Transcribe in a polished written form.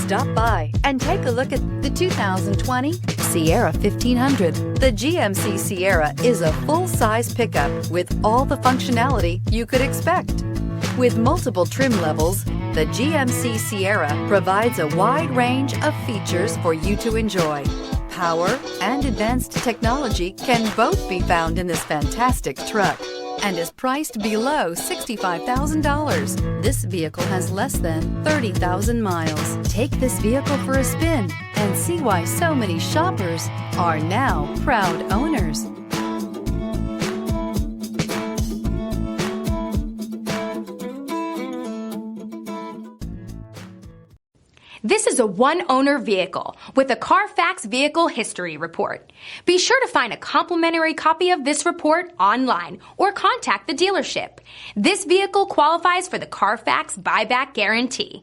Stop by and take a look at the 2020 Sierra 1500. The GMC Sierra is a full-size pickup with all the functionality you could expect. With multiple trim levels, the GMC Sierra provides a wide range of features for you to enjoy. Power and advanced technology can both be found in this fantastic truck and is priced below $65,000. This vehicle has less than 30,000 miles. Take this vehicle for a spin and see why so many shoppers are now proud owners. This is a one-owner vehicle with a Carfax Vehicle History Report. Be sure to find a complimentary copy of this report online or contact the dealership. This vehicle qualifies for the Carfax Buyback Guarantee.